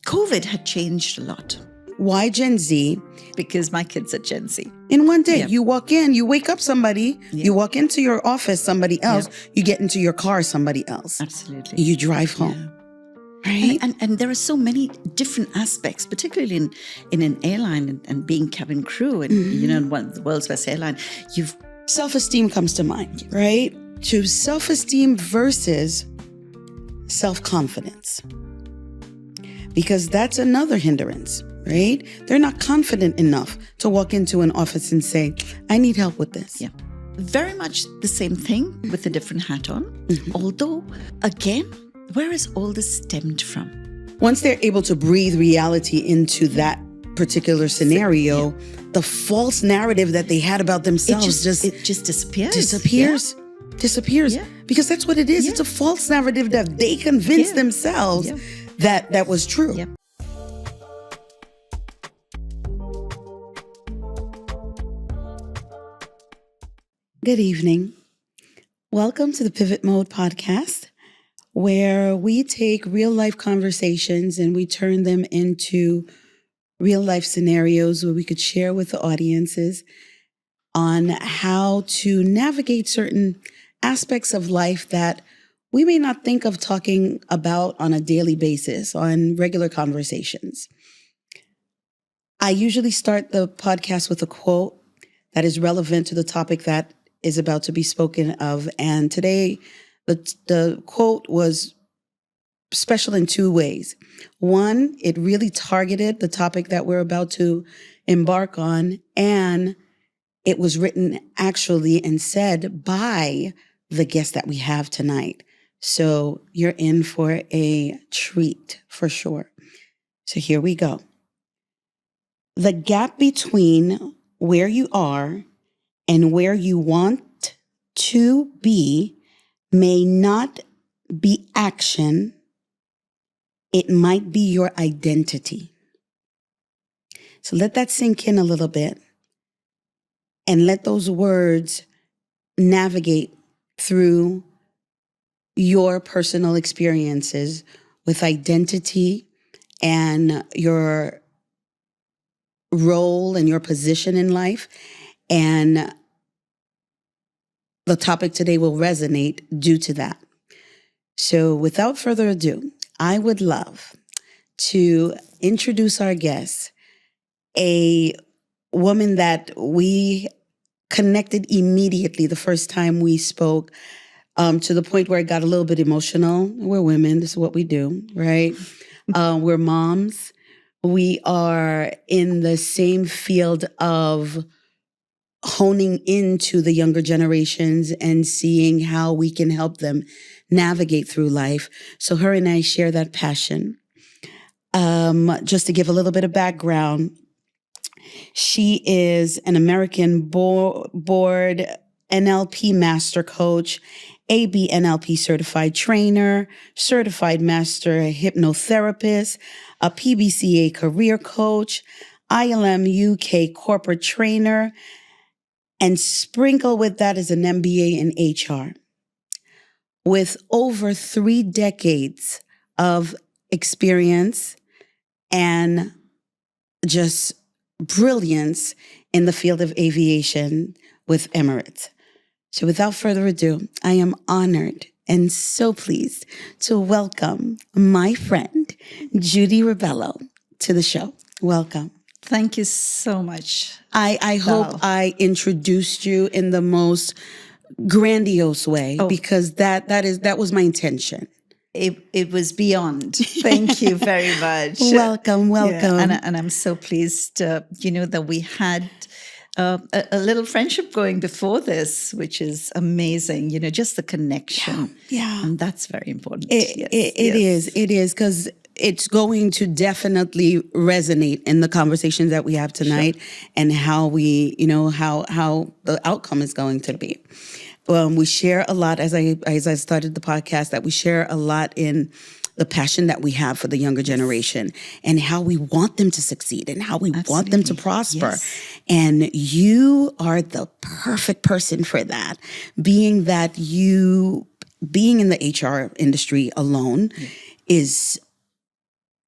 COVID had changed a lot. Why Gen Z? Because my kids are Gen Z. In one day, Yeah. you walk in, you wake up somebody, Yeah. you walk into your office, somebody else, you get into your car, somebody else. Absolutely. You drive home. Right? And there are so many different aspects, particularly in an airline and being cabin crew and, one of the world's best airline. Self-esteem comes to mind, right? So self-esteem versus self-confidence. Because that's another hindrance, right? They're not confident enough to walk into an office and say, I need help with this. Yeah. Very much the same thing with a different hat on. Although, again, where is all this stemmed from? Once they're able to breathe reality into that particular scenario, the false narrative that they had about themselves it just disappears. Disappears. Yeah. Because that's what it is. Yeah. It's a false narrative that they convinced themselves that was true. Yeah. Good evening. Welcome to the Pivot Mode podcast, where we take real life conversations and we turn them into real life scenarios where we could share with the audiences on how to navigate certain aspects of life that we may not think of talking about on a daily basis, on regular conversations. I usually start the podcast with a quote that is relevant to the topic that is about to be spoken of. And today, the quote was special in two ways. One, it really targeted the topic that we're about to embark on, and it was written actually and said by the guest that we have tonight. So you're in for a treat for sure. So here we go. The gap between where you are and where you want to be may not be action. It might be your identity. So let that sink in a little bit and let those words navigate through your personal experiences with identity and your role and your position in life. And the topic today will resonate due to that. So without further ado, I would love to introduce our guest, a woman that we connected immediately the first time we spoke, to the point where it got a little bit emotional. We're women. This is what we do, right? We're moms. We are in the same field of honing into the younger generations and seeing how we can help them navigate through life. So her and I share that passion. Just to give a little bit of background, she is an American board NLP master coach, AB NLP certified trainer, certified master hypnotherapist, a PBCA career coach, ILM UK corporate trainer, and sprinkle with that is an MBA in HR. With over 3 decades of experience and just brilliance in the field of aviation with Emirates. So without further ado, I am honored and so pleased to welcome my friend, Judy Rebello, to the show. Welcome. Thank you so much. I hope I introduced you in the most grandiose way, because that was my intention. It was beyond. Thank you very much. Welcome. Yeah, and I'm so pleased, that we had a little friendship going before this, which is amazing. Just the connection. Yeah. And that's very important. It is, because it's going to definitely resonate in the conversations that we have tonight, and how we, how the outcome is going to be. We share a lot, as I started the podcast, that we share a lot in the passion that we have for the younger generation and how we want them to succeed and how we want them to prosper. Yes. And you are the perfect person for that, being in the HR industry alone is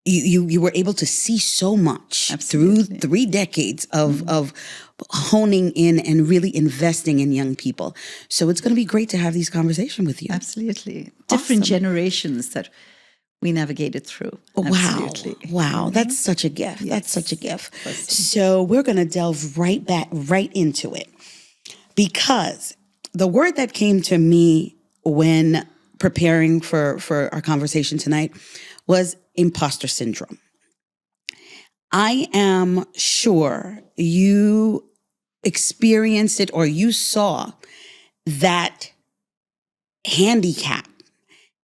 you were able to see so much Absolutely. through 3 decades of honing in and really investing in young people. So it's going to be great to have these conversations with you. Absolutely. Different Awesome. generations that we navigated through. Absolutely. Wow. That's such a gift. Yes. That's such a gift. Awesome. So we're going to delve right into it, because the word that came to me when preparing for our conversation tonight was imposter syndrome. I am sure you experienced it, or you saw that handicap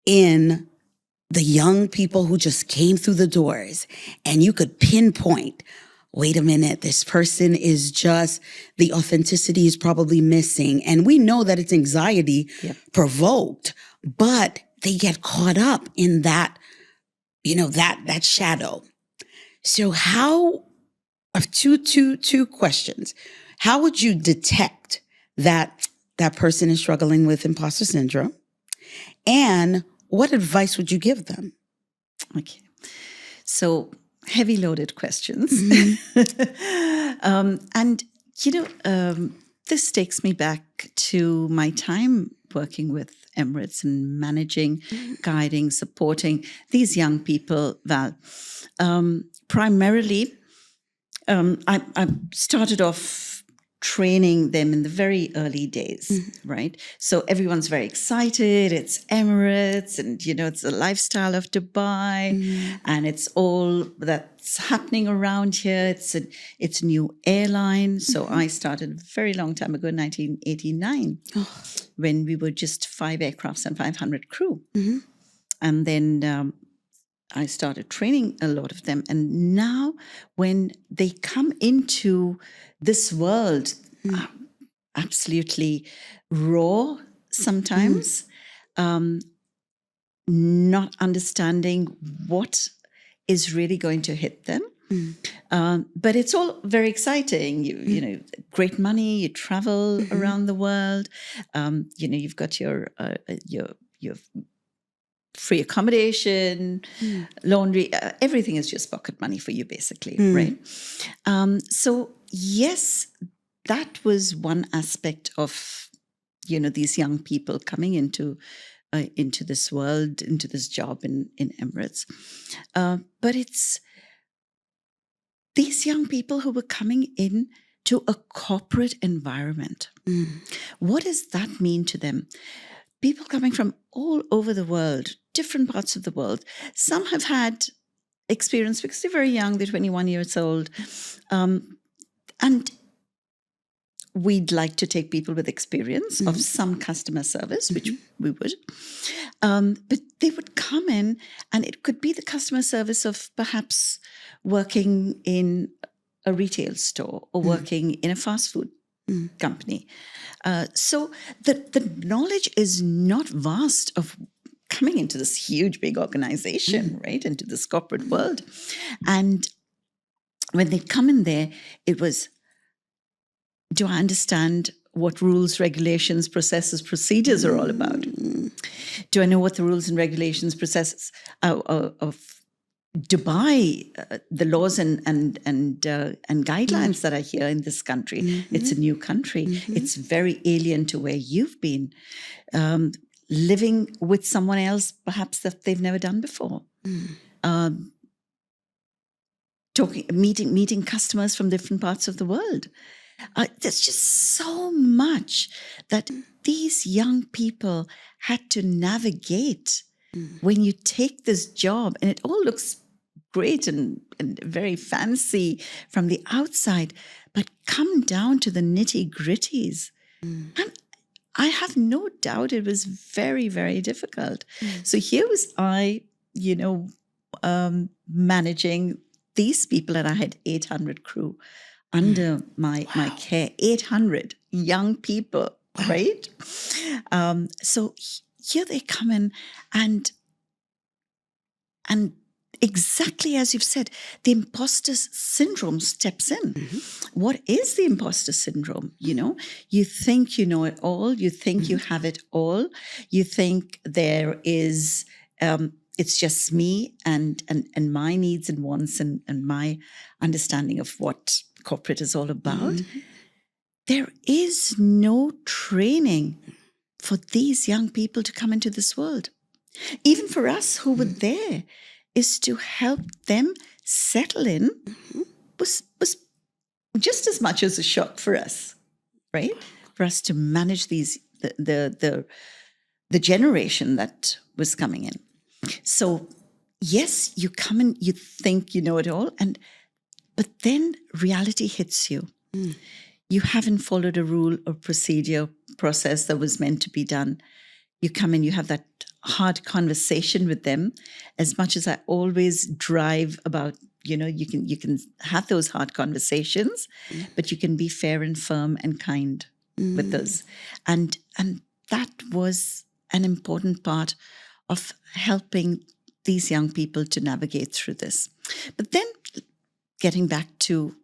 in the young people who just came through the doors, and you could pinpoint, wait a minute, this person is just, the authenticity is probably missing. And we know that it's anxiety provoked, but they get caught up in that, that shadow. So how, two questions. How would you detect that person is struggling with imposter syndrome? And what advice would you give them? Okay. So heavy loaded questions. And, this takes me back to my time working with Emirates and managing, guiding, supporting these young people, Val. Primarily, I started off training them in the very early days, right? So everyone's very excited. It's Emirates, and it's the lifestyle of Dubai, and it's all that's happening around here. It's a new airline. So I started a very long time ago, 1989, when we were just 5 aircrafts and 500 crew, and then I started training a lot of them. And now when they come into this world, absolutely raw sometimes, not understanding what is really going to hit them. But it's all very exciting. You great money, you travel around the world. You've got your free accommodation, laundry, everything is just pocket money for you, basically, right? So yes, that was one aspect of, these young people coming into this world, into this job in Emirates. But it's these young people who were coming in to a corporate environment. What does that mean to them? People coming from all over the world, different parts of the world. Some have had experience because they're very young, they're 21 years old. And we'd like to take people with experience of some customer service, which we would. But they would come in, and it could be the customer service of perhaps working in a retail store or working in a fast food company. So the knowledge is not vast of coming into this huge, big organization, right, into this corporate world. And when they come in there, it was, do I understand what rules, regulations, processes, procedures are all about? Do I know what the rules and regulations, processes of Dubai, the laws and guidelines that are here in this country? It's a new country. It's very alien to where you've been, living with someone else, perhaps that they've never done before. Meeting customers from different parts of the world. There's just so much that these young people had to navigate when you take this job, and it all looks great and very fancy from the outside, but come down to the nitty-gritties. And I have no doubt it was very, very difficult. So here was I, managing these people, and I had 800 crew under my care, 800 young people, right? So here they come in, and exactly as you've said, the imposter syndrome steps in. What is the imposter syndrome? You think you know it all. You think you have it all. You think there is it's just me and my needs and wants and my understanding of what corporate is all about. There is no training for these young people to come into this world. Even for us who were there, is to help them settle in was just as much as a shock for us, right? For us to manage these the generation that was coming in. So yes, you come and you think you know it all, but then reality hits you. You haven't followed a rule or procedure process that was meant to be done. You come in, you have that hard conversation with them. As much as I always drive about, you can have those hard conversations, but you can be fair and firm and kind with those. And that was an important part of helping these young people to navigate through this. But then getting back to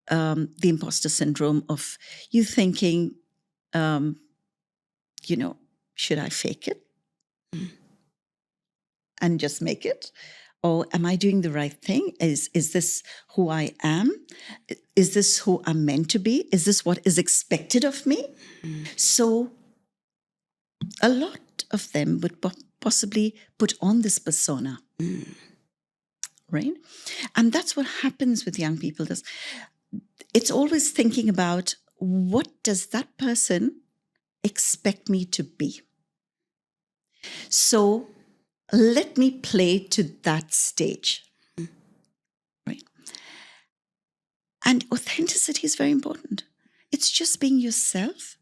the imposter syndrome of you thinking, should I fake it and just make it? Or am I doing the right thing? Is this who I am? Is this who I'm meant to be? Is this what is expected of me? So a lot of them would possibly put on this persona, right? And that's what happens with young people. It's always thinking about, what does that person expect me to be? So let me play to that stage, right? And authenticity is very important. It's just being yourself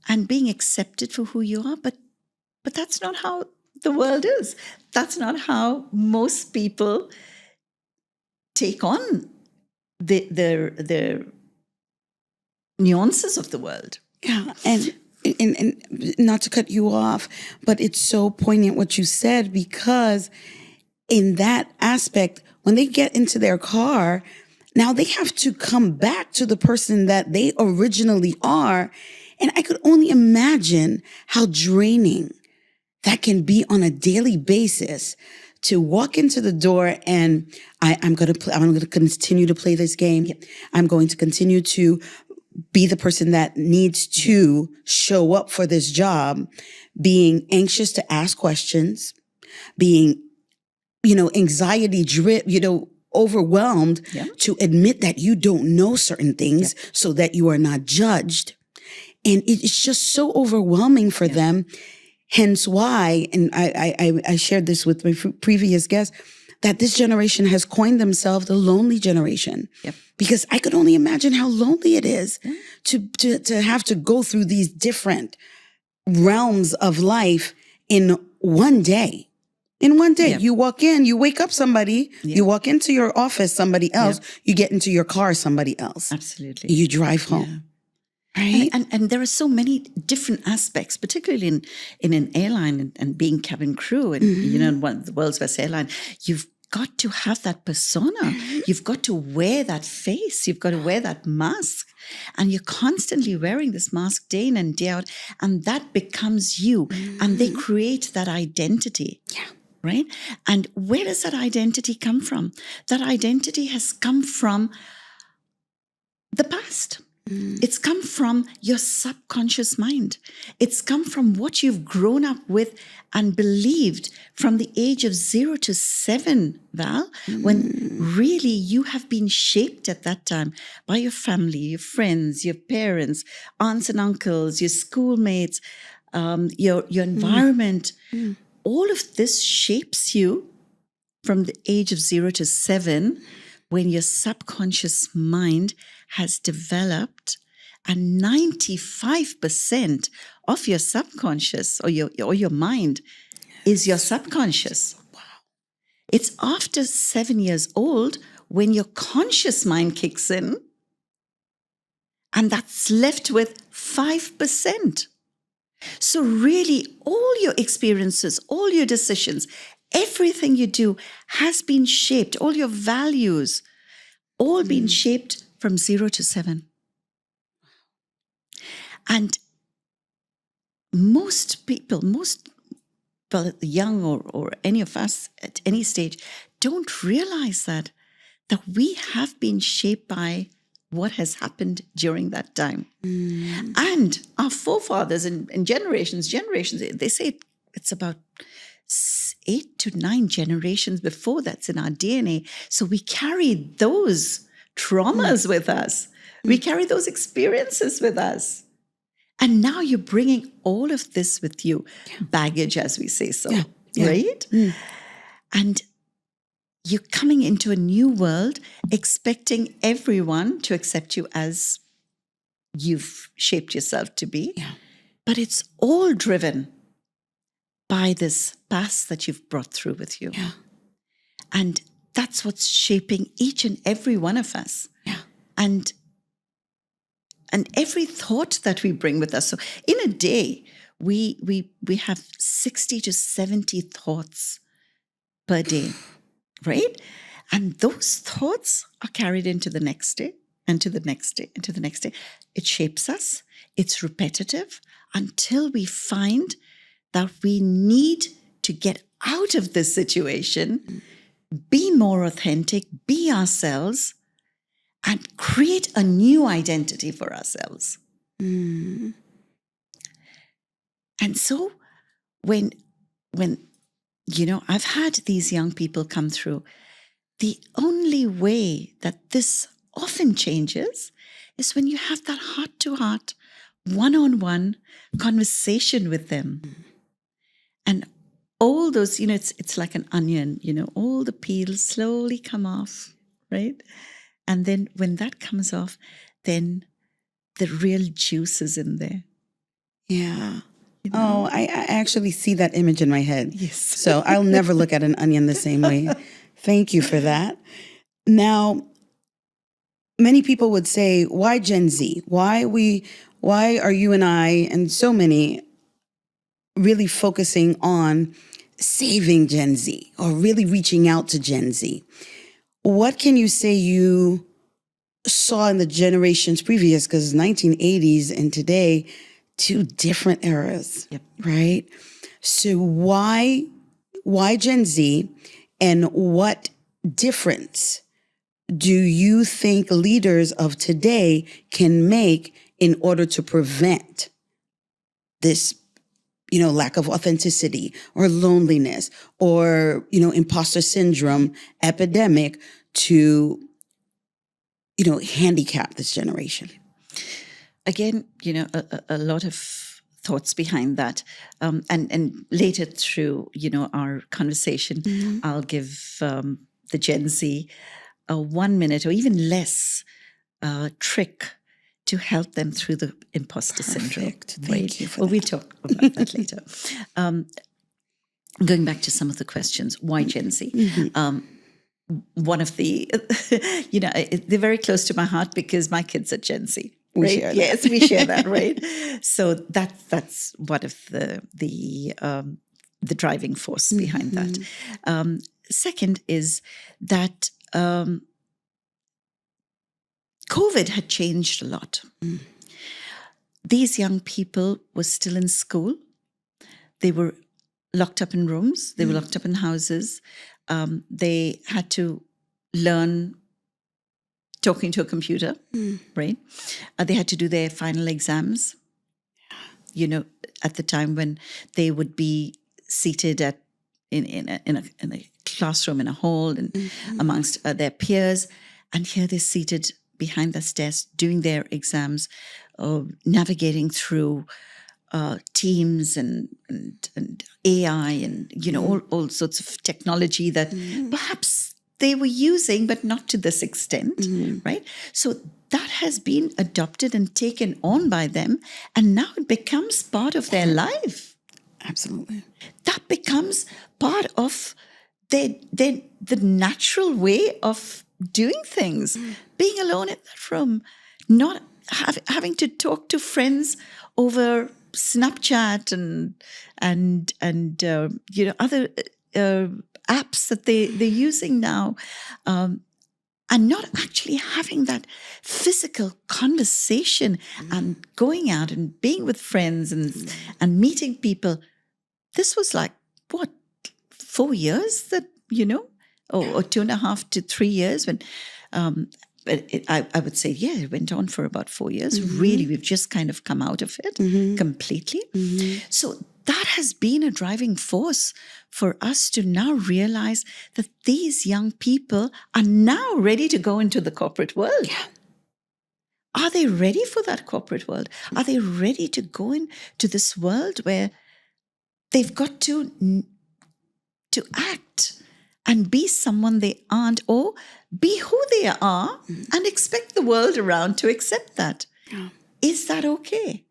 and being accepted for who you are. But that's not how the world is. That's not how most people take on the nuances of the world. Yeah, and not to cut you off, but it's so poignant what you said, because in that aspect, when they get into their car, now they have to come back to the person that they originally are. And I could only imagine how draining that can be on a daily basis to walk into the door and I'm going to continue to play this game. Yep. I'm going to continue to be the person that needs to show up for this job, being anxious to ask questions, being, anxiety driven, overwhelmed to admit that you don't know certain things so that you are not judged. And it's just so overwhelming for them. Hence why, and I shared this with my previous guest, that this generation has coined themselves the lonely generation. Yep. Because I could only imagine how lonely it is to have to go through these different realms of life in one day. In one day, you walk in, you wake up somebody, you walk into your office, somebody else, you get into your car, somebody else. Absolutely. You drive home. Right? And there are so many different aspects, particularly in an airline and being cabin crew and, in one of the world's best airline, you've got to have that persona. You've got to wear that face. You've got to wear that mask. And you're constantly wearing this mask day in and day out. And that becomes you. And they create that identity. Yeah. Right? And where does that identity come from? That identity has come from the past. It's come from your subconscious mind. It's come from what you've grown up with and believed from the age of 0 to 7, Val, when really you have been shaped at that time by your family, your friends, your parents, aunts and uncles, your schoolmates, your environment. All of this shapes you from the age of 0 to 7, when your subconscious mind has developed, and 95% of your subconscious or your mind is your subconscious. Wow. It's after 7 years old when your conscious mind kicks in, and that's left with 5%. So really, all your experiences, all your decisions, everything you do has been shaped, all your values, all been shaped from 0 to 7. And most people, most well, young or any of us at any stage, don't realize that we have been shaped by what has happened during that time. And our forefathers and generations, they say it's about 8 to 9 generations before that's in our DNA. So we carry those traumas with us. We carry those experiences with us. And now you're bringing all of this with you, baggage, as we say so, right? And you're coming into a new world expecting everyone to accept you as you've shaped yourself to be. Yeah. But it's all driven by this past that you've brought through with you. Yeah. And that's what's shaping each and every one of us. Yeah. And every thought that we bring with us. So in a day, we have 60 to 70 thoughts per day, right? And those thoughts are carried into the next day, and to the next day, and to the next day. It shapes us. It's repetitive until we find that we need to get out of this situation, be more authentic, be ourselves, and create a new identity for ourselves. And so when I've had these young people come through, the only way that this often changes is when you have that heart-to-heart, one-on-one conversation with them. And all those, it's like an onion, all the peels slowly come off, right? And then when that comes off, then the real juice is in there. Yeah. Oh, I actually see that image in my head. Yes. So I'll never look at an onion the same way. Thank you for that. Now, many people would say, why Gen Z? Why are you and I and so many really focusing on saving Gen Z or really reaching out to Gen Z? What can you say you saw in the generations previous? Because 1980s and today, 2 different eras, right? So why Gen Z, and what difference do you think leaders of today can make in order to prevent this, lack of authenticity or loneliness or, imposter syndrome epidemic to, handicap this generation? Again, a lot of thoughts behind that. And later through, our conversation, I'll give the Gen Z a 1 minute or even less trick to help them through the imposter syndrome. Thank you for that. We'll talk about that later. Going back to some of the questions, why Gen Z? One of the, they're very close to my heart because my kids are Gen Z. We right? share that. Yes, we share that, right? So that's one of the driving force behind that. Second is that COVID had changed a lot. These young people were still in school. They were locked up in rooms. They were locked up in houses. They had to learn talking to a computer, right? They had to do their final exams, at the time when they would be seated in a classroom, in a hall, and amongst their peers. And here they're seated behind the desks doing their exams, navigating through Teams and AI and, all sorts of technology that perhaps they were using, but not to this extent, right? So that has been adopted and taken on by them, and now it becomes part of their life. Absolutely. That becomes part of the natural way of doing things. Being alone in that room, not having to talk to friends over Snapchat and other apps that they're using now, and not actually having that physical conversation and going out and being with friends and meeting people. This was like what, 4 years that, or 2.5 to 3 years when, but I would say, yeah, it went on for about 4 years. Really, we've just kind of come out of it completely. So that has been a driving force for us to now realize that these young people are now ready to go into the corporate world. Yeah. Are they ready for that corporate world? Are they ready to go into this world where they've got to act and be someone they aren't, or be who they are and expect the world around to accept that? Yeah. Is that okay?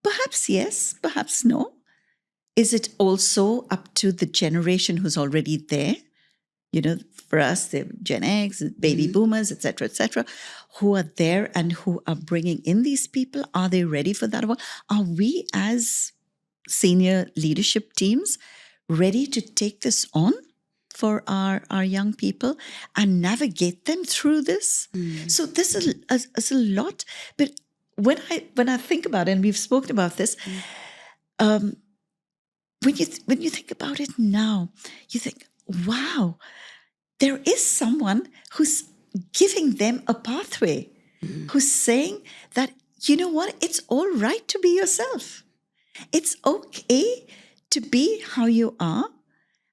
Perhaps yes, perhaps no. Is it also up to the generation who's already there? For us, they're Gen X, baby boomers, et cetera, who are there and who are bringing in these people. Are they ready for that? Are we as senior leadership teams ready to take this on for our young people and navigate them through this? So this is a lot. But when I think about it, and we've spoken about this, when you think about it now, you think, wow, there is someone who's giving them a pathway, who's saying that, you know what, it's all right to be yourself. It's okay to be how you are,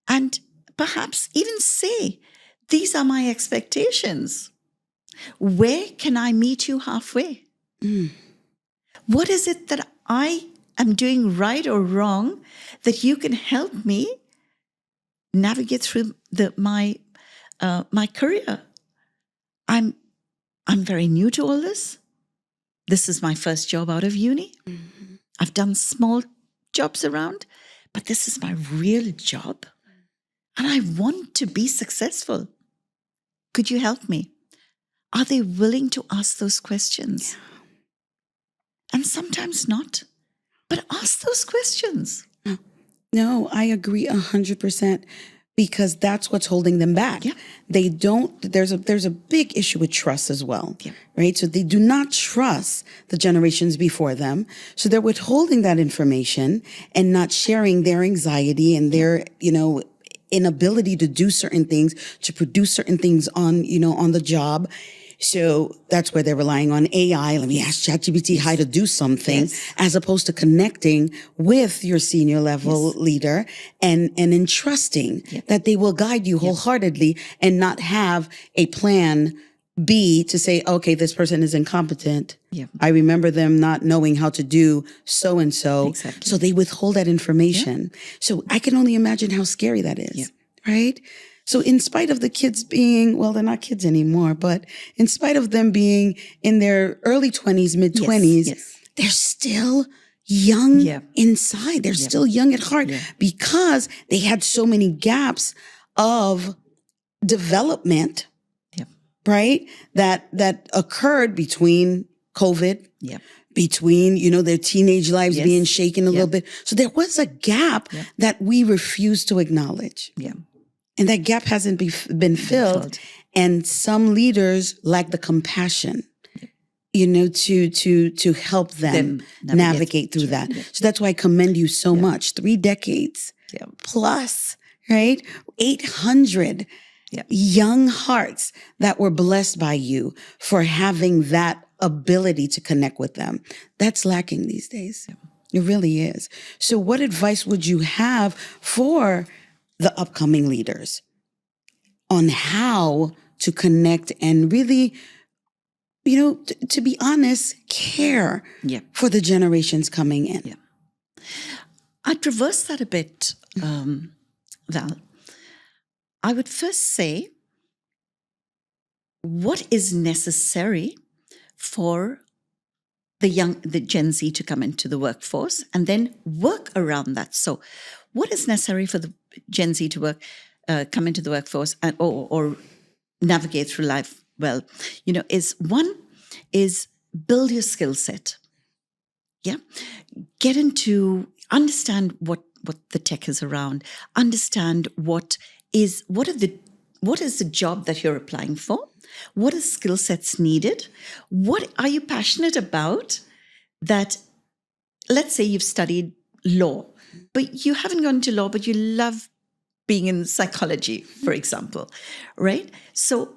and perhaps even say, these are my expectations. Where can I meet you halfway? What is it that I am doing right or wrong that you can help me navigate through my career? I'm very new to all this. This is my first job out of uni. I've done small jobs around, but this is my real job. And I want to be successful. Could you help me? Are they willing to ask those questions? Yeah. And sometimes not. But ask those questions. No, I agree 100%, because that's what's holding them back. Yeah. They don't, there's a big issue with trust as well, Yeah. right? So they do not trust the generations before them. So they're withholding that information and not sharing their anxiety and their, inability to do certain things, to produce certain things on the job. So that's where they're relying on AI. Let me ask ChatGPT how to do something, as opposed to connecting with your senior level leader and entrusting that they will guide you wholeheartedly and not have a plan B to say, okay, this person is incompetent. Yeah. I remember them not knowing how to do so and so. Exactly. So they withhold that information. So I can only imagine how scary that is, right? So in spite of the kids being, well, they're not kids anymore, but in spite of them being in their early 20s, mid 20s, they're still young inside. They're still young at heart because they had so many gaps of development, right? That occurred between COVID, between, their teenage lives being shaken a little bit. So there was a gap that we refuse to acknowledge. And that gap hasn't been filled. And some leaders lack the compassion, to help them navigate through that. So that's why I commend you so much. 3 decades plus, right? 800 young hearts that were blessed by you for having that ability to connect with them. That's lacking these days. It really is. So what advice would you have for the upcoming leaders on how to connect and really, to be honest, care for the generations coming in? I'd reverse that a bit, Val. I would first say, what is necessary for the Gen Z to come into the workforce, and then work around that. So what is necessary for the Gen Z to come into the workforce or navigate through life well, is build your skill set. Get into, understand what the tech is around, understand what is the job that you're applying for, what are skill sets needed, what are you passionate about, that, let's say you've studied law, but you haven't gone to law, but you love being in psychology, for example, right? So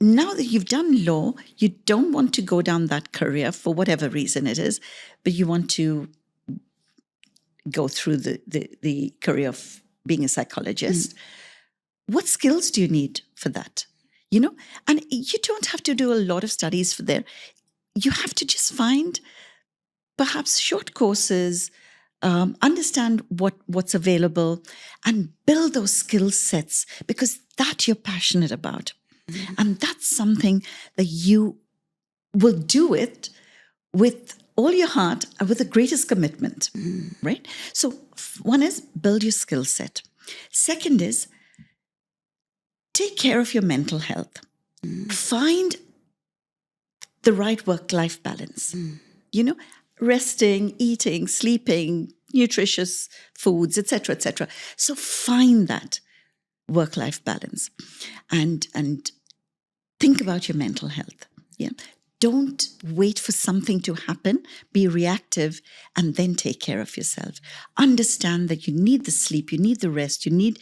now that you've done law, you don't want to go down that career for whatever reason it is, but you want to go through the career of being a psychologist. What skills do you need for that? You know, and you don't have to do a lot of studies for there. You have to just find perhaps short courses, understand what's available, and build those skill sets, because that you're passionate about. And that's something that you will do it with all your heart and with the greatest commitment, right? So one is build your skill set. Second is take care of your mental health. Find the right work-life balance. You know, resting, eating, sleeping, nutritious foods, etc., etc. So find that work-life balance, and think about your mental health. Yeah, don't wait for something to happen. Be reactive, and then take care of yourself. Understand that you need the sleep, you need the rest, you need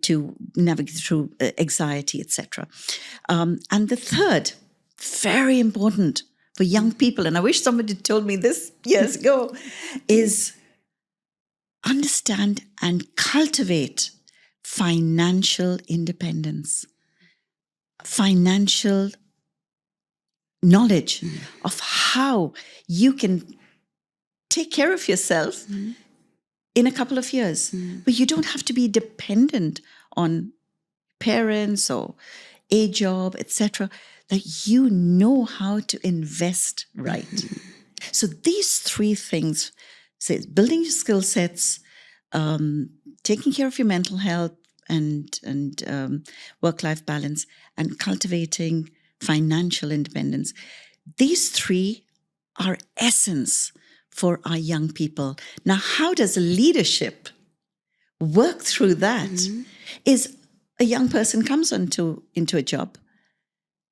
to navigate through anxiety, etc. And the third, very important for young people, and I wish somebody told me this years ago, is understand and cultivate financial independence, financial knowledge of how you can take care of yourself in a couple of years. But you don't have to be dependent on parents or a job, etc., that you know how to invest right. So these three things, say, building your skill sets, taking care of your mental health and work-life balance, and cultivating financial independence. These three are essence for our young people. Now, how does leadership work through that? Is a young person comes into a job,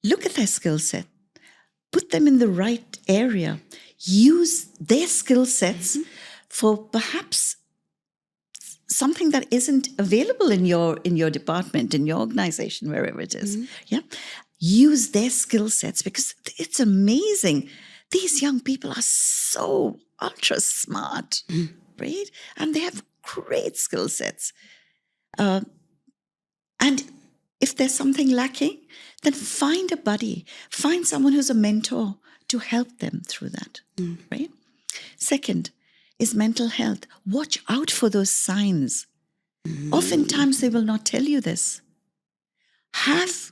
look at their skill set, put them in the right area, use their skill sets for perhaps something that isn't available in your department, in your organization, wherever it is. Yeah, use their skill sets, because it's amazing. These young people are so ultra smart, right? And they have great skill sets. And if there's something lacking, then find a buddy, find someone who's a mentor to help them through that, right? Second is mental health. Watch out for those signs. Oftentimes they will not tell you this. Have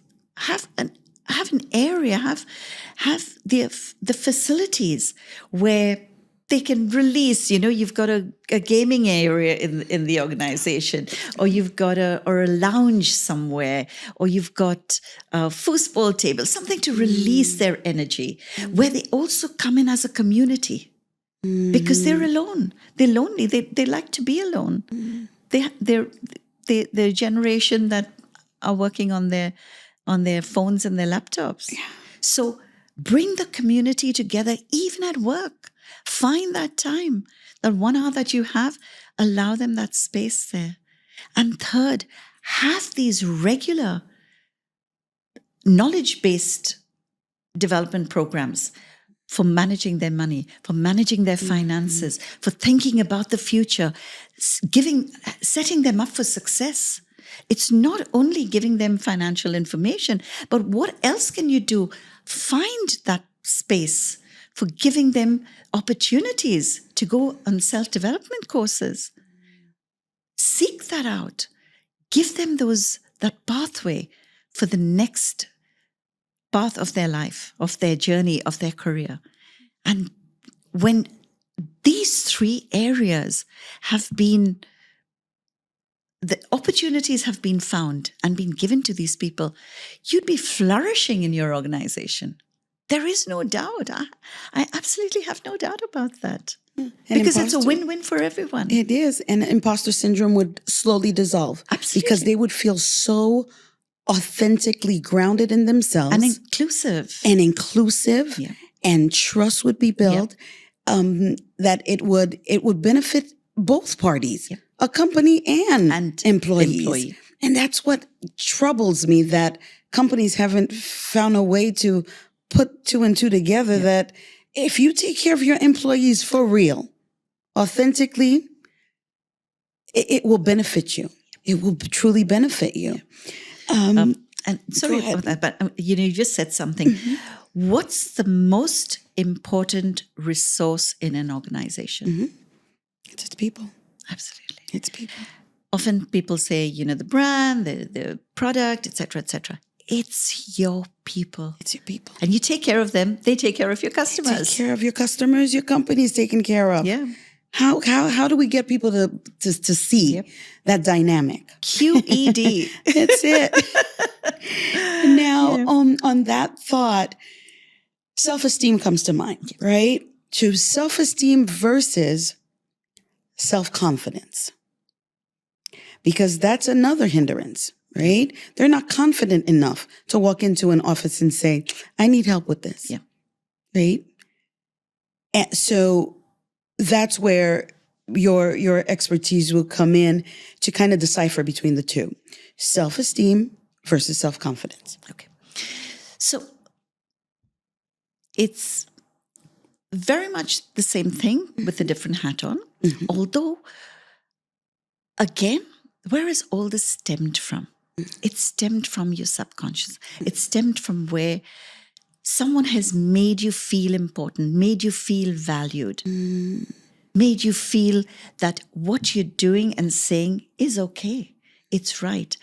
an area, have the facilities where they can release. You know, you've got a gaming area in the organization, or you've got a lounge somewhere, or you've got a foosball table, something to release their energy, where they also come in as a community, because they're alone, they're lonely, they like to be alone. They're the generation that are working on their phones and their laptops. Yeah. So bring the community together, even at work. Find that time, that 1 hour that you have, allow them that space there. And third, have these regular knowledge-based development programs for managing their money, for managing their finances, for thinking about the future, setting them up for success. It's not only giving them financial information, but what else can you do? Find that space for giving them opportunities to go on self-development courses. Seek that out. Give them that pathway for the next path of their life, of their journey, of their career. And when these three areas the opportunities have been found and been given to these people, you'd be flourishing in your organization. There is no doubt. I absolutely have no doubt about that. Because it's a win-win for everyone. It is. And imposter syndrome would slowly dissolve. Absolutely. Because they would feel so authentically grounded in themselves. And inclusive. Yeah. And trust would be built. that it would benefit both parties, a company and employees. And that's what troubles me, that companies haven't found a way to put two and two together, that if you take care of your employees for real, authentically, it will benefit you. It will truly benefit you. And sorry about that, but you just said something. What's the most important resource in an organization? It's its people. Absolutely. It's people. Often people say, the brand, the product, etc., etc. It's your people. It's your people. And you take care of them. They take care of your customers. Take care of your customers. Your company is taken care of. Yeah. How do we get people to see that dynamic? QED. That's it. Now, on that thought, self-esteem comes to mind, right? To self-esteem versus self-confidence. Because that's another hindrance, right? They're not confident enough to walk into an office and say, I need help with this. Yeah. Right? And so that's where your expertise will come in to kind of decipher between the two. Self-esteem versus self-confidence. Okay. So it's very much the same thing with a different hat on. Although, again, where is all this stemmed from? It stemmed from your subconscious. It stemmed from where someone has made you feel important, made you feel valued, made you feel that what you're doing and saying is okay. It's right.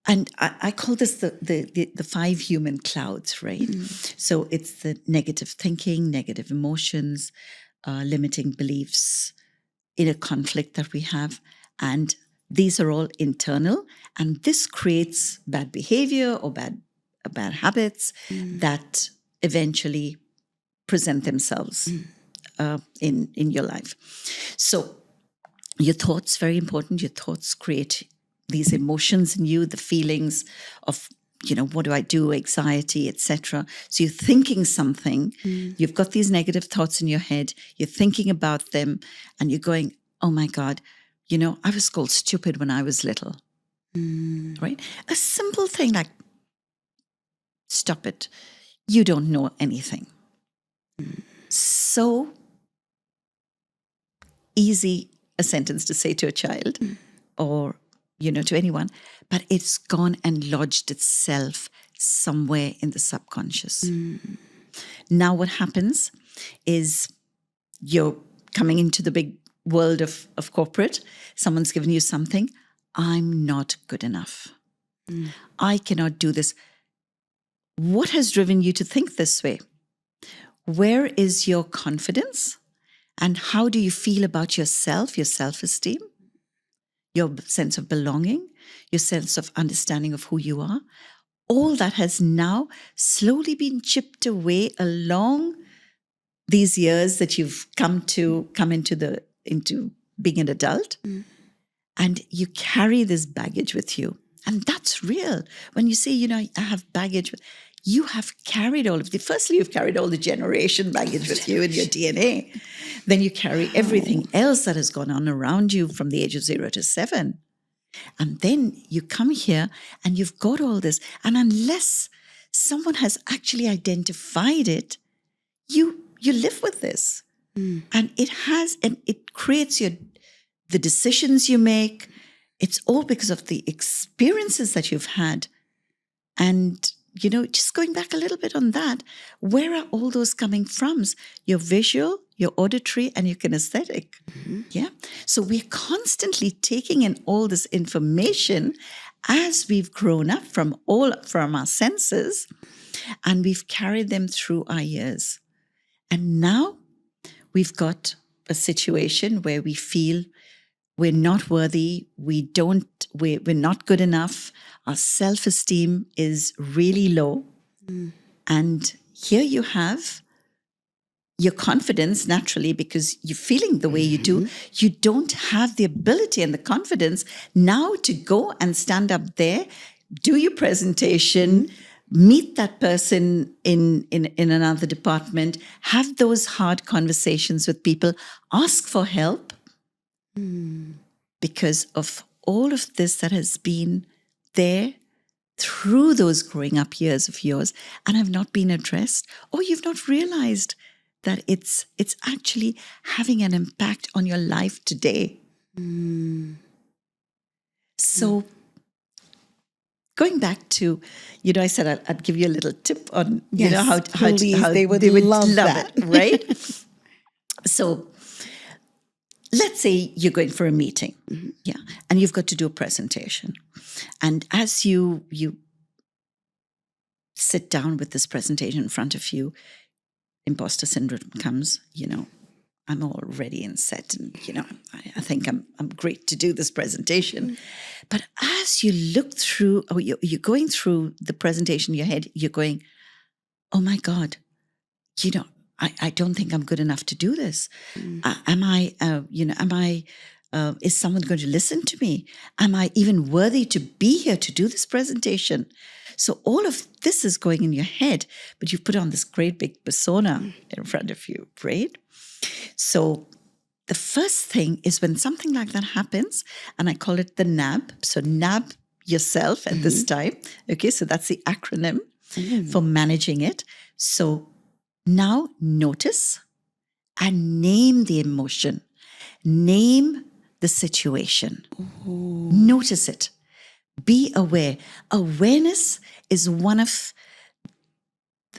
And I call this the 5 human clouds, right? So it's the negative thinking, negative emotions, limiting beliefs, inner conflict that we have. And these are all internal. And this creates bad behavior or bad habits that eventually present themselves in your life. So your thoughts, very important. Your thoughts create these emotions in you, the feelings of, what do I do, anxiety, etc. So you're thinking something, you've got these negative thoughts in your head, you're thinking about them, and you're going, oh my God, I was called stupid when I was little, right? A simple thing like, stop it, you don't know anything. So easy a sentence to say to a child or to anyone, but it's gone and lodged itself somewhere in the subconscious. Now what happens is you're coming into the big world of corporate. Someone's given you something. I'm not good enough. I cannot do this. What has driven you to think this way? Where is your confidence? And how do you feel about yourself, your self-esteem? Your sense of belonging, your sense of understanding of who you are, all that has now slowly been chipped away along these years that you've come into being an adult, and you carry this baggage with you, and that's real. When you say, I have baggage, you have carried all of the. Firstly, you've carried all the generation baggage with you in your DNA. Then you carry everything else that has gone on around you from the age of 0 to 7. And then you come here and you've got all this. And unless someone has actually identified it, you live with this. And it creates the decisions you make. It's all because of the experiences that you've had. And just going back a little bit on that, where are all those coming from? Your visual, your auditory, and your kinesthetic. Yeah. So we're constantly taking in all this information as we've grown up from our senses, and we've carried them through our years. And now we've got a situation where we feel we're not worthy, we're not good enough, our self-esteem is really low. And here you have your confidence naturally, because you're feeling the way you do. You don't have the ability and the confidence now to go and stand up there, do your presentation, meet that person in another department, have those hard conversations with people, ask for help because of all of this that has been there through those growing up years of yours and have not been addressed, or you've not realized that it's actually having an impact on your life today. So going back to, I said I'd give you a little tip on, how they would love that. it, right? So let's say you're going for a meeting, and you've got to do a presentation. And as you sit down with this presentation in front of you, imposter syndrome comes, I'm all ready and set, and I think I'm great to do this presentation. But as you look through, or you're going through the presentation in your head, you're going, oh my God, I don't think I'm good enough to do this. Is someone going to listen to me? Am I even worthy to be here to do this presentation? So all of this is going in your head, but you've put on this great big persona in front of you, right? So the first thing is when something like that happens, and I call it the NAB. So NAB yourself at this time. Okay, so that's the acronym for managing it. So now notice and name the emotion. Name the situation. Notice it. Be aware. Awareness is one of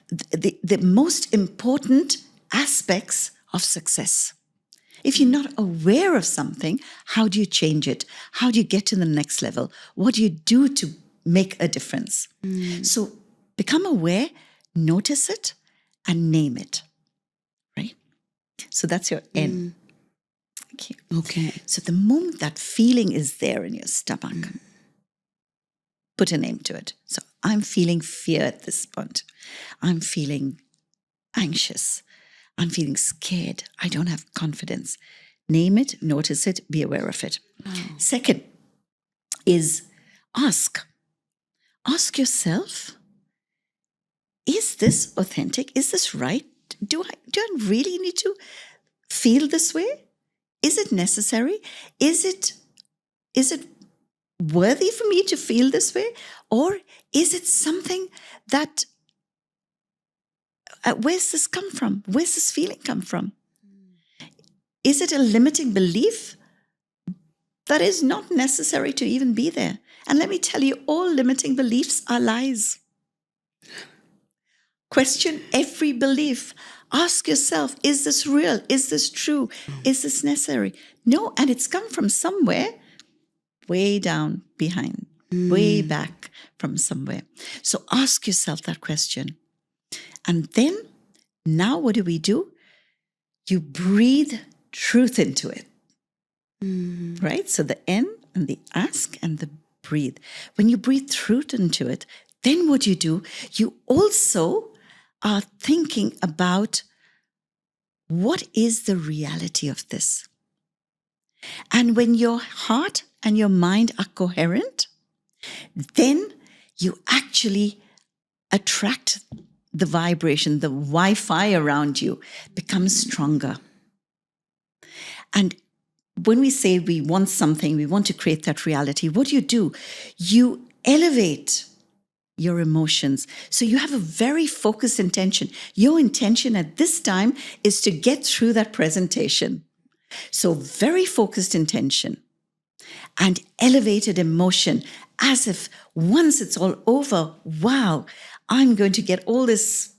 the most important aspects of success. If you're not aware of something, how do you change it? How do you get to the next level? What do you do to make a difference? So become aware, notice it, and name it, right? So that's your N. Okay. So the moment that feeling is there in your stomach, put a name to it. So I'm feeling fear at this point. I'm feeling anxious. I'm feeling scared. I don't have confidence. Name it, notice it, be aware of it. Second is ask. Ask yourself, is this authentic? Is this right? Do I really need to feel this way? Is it necessary? Is it worthy for me to feel this way? Or is it something that, where's this come from? Where's this feeling come from? Is it a limiting belief that is not necessary to even be there? And let me tell you, all limiting beliefs are lies. Question every belief. Ask yourself, is this real? Is this true? Is this necessary? No, and it's come from somewhere way down behind, way back from somewhere. So ask yourself that question. And then, now what do? You breathe truth into it, right? So the N and the ask and the breathe. When you breathe truth into it, then what do? You also are thinking about what is the reality of this. And when your heart and your mind are coherent, then you actually attract the vibration, the Wi-Fi around you becomes stronger. And when we say we want something, we want to create that reality, what do? You elevate your emotions. So you have a very focused intention. Your intention at this time is to get through that presentation. So very focused intention and elevated emotion, as if once it's all over, wow, I'm going to get all this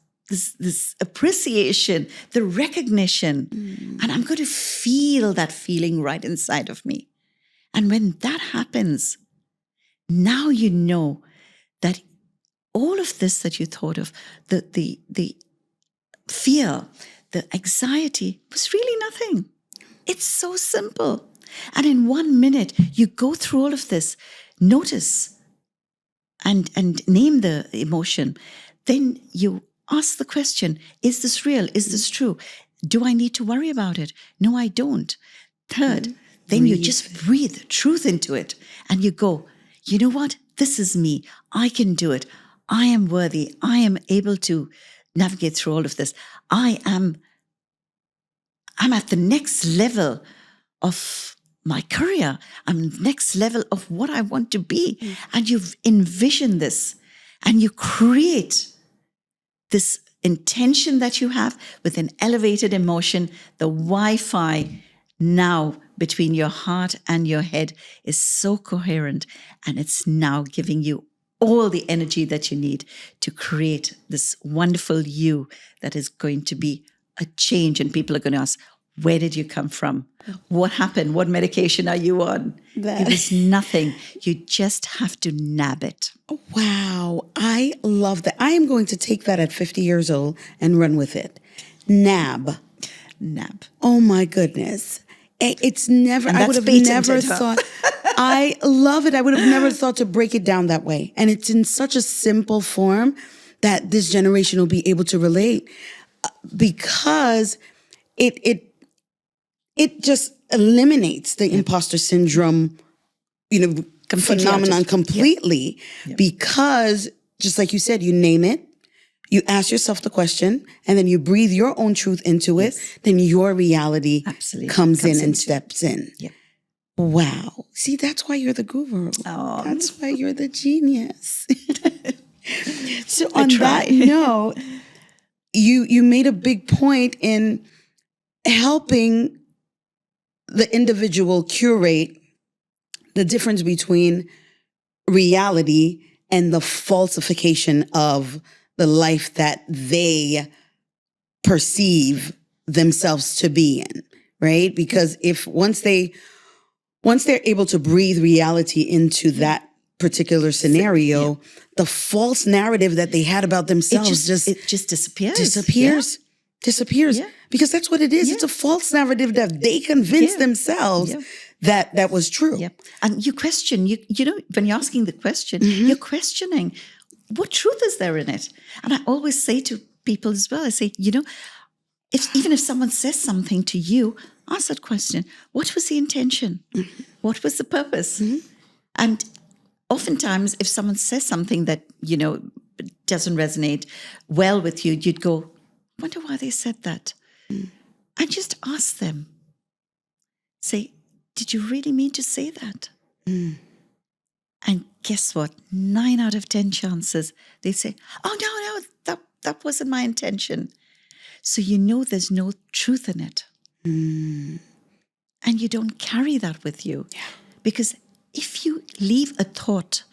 appreciation, the recognition, and I'm going to feel that feeling right inside of me. And when that happens, now you know that all of this that you thought of, the fear, the anxiety, was really nothing. It's so simple. And in 1 minute, you go through all of this, notice and name the emotion. Then you ask the question, is this real? Is this true? Do I need to worry about it? No, I don't. Third, then you just breathe truth into it and you go, you know what? This is me. I can do it. I am worthy. I am able to navigate through all of this. I'm at the next level of my career. I'm next level of what I want to be. And you've envisioned this and you create this intention that you have with an elevated emotion. The Wi-Fi now between your heart and your head is so coherent, and it's now giving you all the energy that you need to create this wonderful you that is going to be a change. And people are going to ask, where did you come from? What happened? What medication are you on? It was nothing. You just have to nab it. Wow. I love that. I am going to take that at 50 years old and run with it. Nab. Oh my goodness. It's never, I would have never thought, I love it. I would have never thought to break it down that way. And it's in such a simple form that this generation will be able to relate, because it just eliminates the imposter syndrome, phenomenon completely. Yep. Because just like you said, you name it, you ask yourself the question, and then you breathe your own truth into it, then your reality comes in and steps in. Yep. Wow. See, that's why you're the guru. Oh. That's why you're the genius. So on that note, you made a big point in helping the individual curate the difference between reality and the falsification of the life that they perceive themselves to be in, right? Because if once they're able to breathe reality into that particular scenario, the false narrative that they had about themselves it just disappears. Disappears. Yeah. Because that's what it is. Yeah. It's a false narrative that they convinced themselves that was true. Yeah. And you question, you know, when you're asking the question, you're questioning what truth is there in it. And I always say to people as well, I say, even if someone says something to you, ask that question. What was the intention? What was the purpose? And oftentimes, if someone says something that, doesn't resonate well with you, you'd go, wonder why they said that. And just ask them. Say, did you really mean to say that? And guess what? 9 out of 10 chances, they say, oh, no, that wasn't my intention. So there's no truth in it. And you don't carry that with you. Yeah. Because if you leave a thought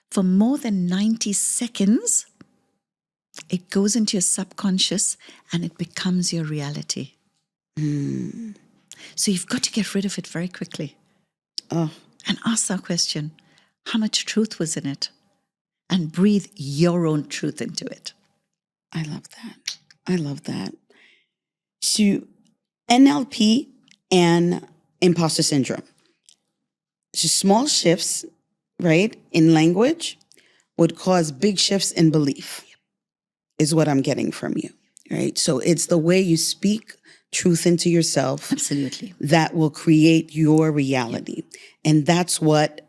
for more than 90 seconds, it goes into your subconscious and it becomes your reality. So you've got to get rid of it very quickly. And ask that question, how much truth was in it? And breathe your own truth into it. I love that. So NLP and imposter syndrome. So small shifts, right, in language would cause big shifts in belief, is what I'm getting from you, right? So it's the way you speak truth into yourself. Absolutely. That will create your reality. And that's what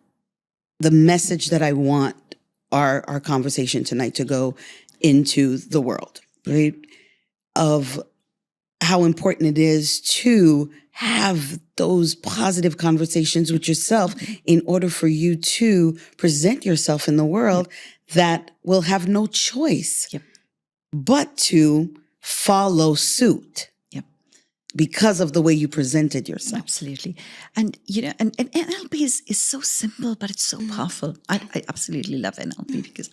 the message that I want our conversation tonight to go into the world, right? Of how important it is to have those positive conversations with yourself in order for you to present yourself in the world that will have no choice but to follow suit. Because of the way you presented yourself. Absolutely. And, and NLP is so simple, but it's so powerful. I absolutely love NLP because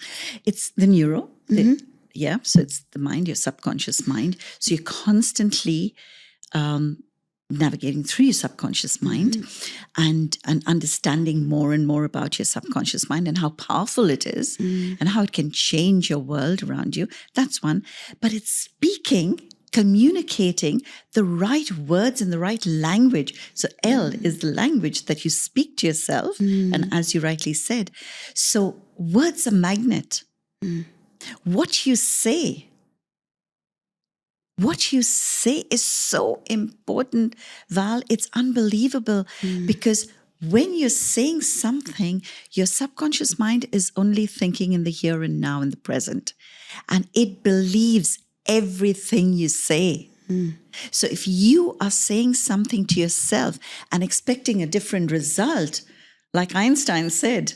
it's the neuro. So it's the mind, your subconscious mind. So you're constantly navigating through your subconscious mind and understanding more and more about your subconscious mind and how powerful it is and how it can change your world around you. That's one. But it's speaking, communicating the right words in the right language. So L is the language that you speak to yourself. And as you rightly said, so words are magnet. What you say is so important, Val. It's unbelievable because when you're saying something, your subconscious mind is only thinking in the here and now, in the present. And it believes everything you say. So if you are saying something to yourself and expecting a different result, like Einstein said,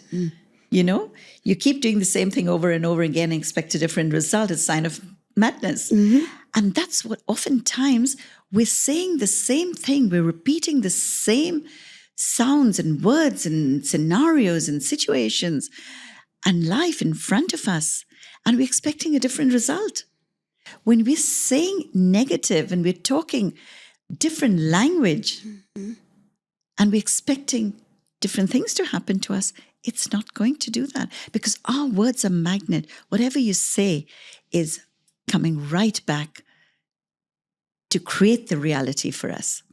you keep doing the same thing over and over again and expect a different result, it's a sign of madness. And that's what oftentimes we're saying the same thing. We're repeating the same sounds and words and scenarios and situations and life in front of us, and we're expecting a different result. When we're saying negative and we're talking different language and we're expecting different things to happen to us, it's not going to do that, because our words are magnet. Whatever you say is coming right back to create the reality for us.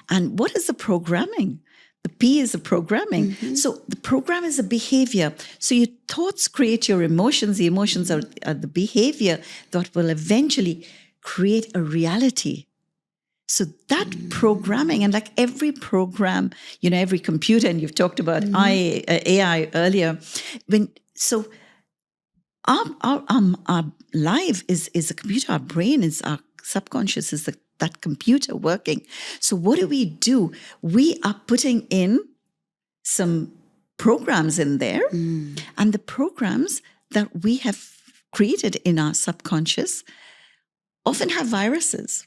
And what is the programming? The P is the programming. So the program is a behavior. So your thoughts create your emotions. The emotions are the behavior that will eventually create a reality. So that programming, and like every program, every computer, and you've talked about AI earlier. Our life is a computer. Our brain is our subconscious, is that computer working. So what do? We are putting in some programs in there, and the programs that we have created in our subconscious often have viruses.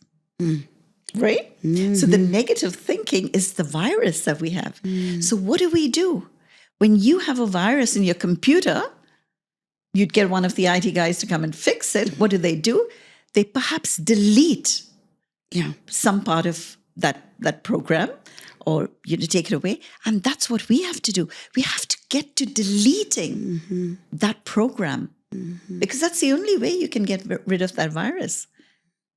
Right? So the negative thinking is the virus that we have. So what do? When you have a virus in your computer, you'd get one of the IT guys to come and fix it. What do? They perhaps delete some part of that program, or take it away. And that's what we have to do. We have to get to deleting that program, because that's the only way you can get rid of that virus.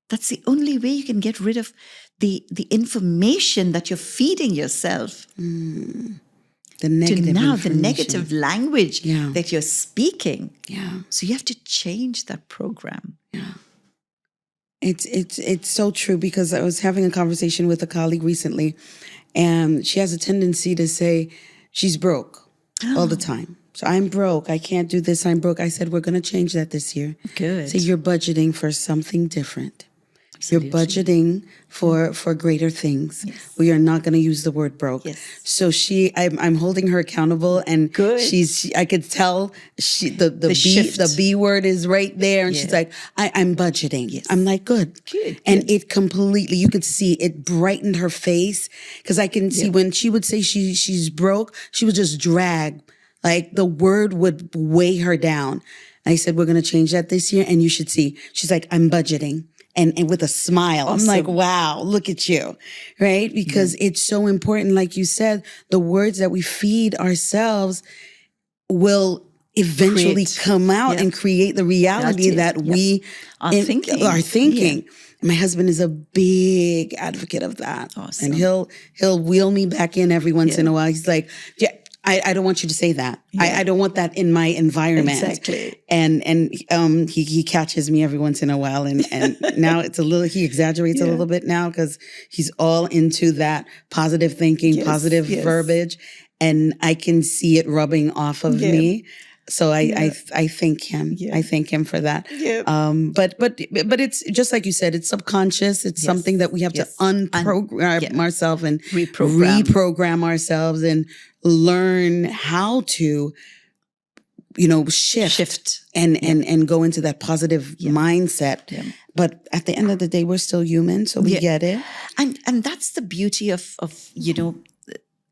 That's the only way you can get rid of the information that you're feeding yourself. The negative language that you're speaking. So you have to change that program. It's so true, because I was having a conversation with a colleague recently, and she has a tendency to say she's broke all the time. So I'm broke. I can't do this. I'm broke. I said, we're going to change that this year. Good. So you're budgeting for something different. Absolutely. You're budgeting for greater things. Yes. We are not going to use the word broke. Yes. So I'm holding her accountable, and good. I could tell the B word is right there, and she's like, I'm budgeting. Yes. I'm like, good. And it completely, you could see it brightened her face, because I can see when she would say she's broke, she would just drag, like the word would weigh her down. And I said, we're going to change that this year, and you should see. She's like, I'm budgeting. And with a smile. Awesome. I'm like, wow, look at you, right? Because it's so important. Like you said, the words that we feed ourselves will eventually come out and create the reality that we are thinking. My husband is a big advocate of that. Awesome. And he'll wheel me back in every once in a while. He's like, I don't want you to say that. I don't want that in my environment. Exactly. And he catches me every once in a while, and now it's he exaggerates a little bit now, because he's all into that positive thinking, positive verbiage, and I can see it rubbing off of me. So I thank him. I thank him for that. But it's just like you said, it's subconscious. It's something that we have to unprogram ourselves and reprogram ourselves and learn how to, shift and go into that positive mindset. But at the end of the day, we're still human, so we get it. And that's the beauty of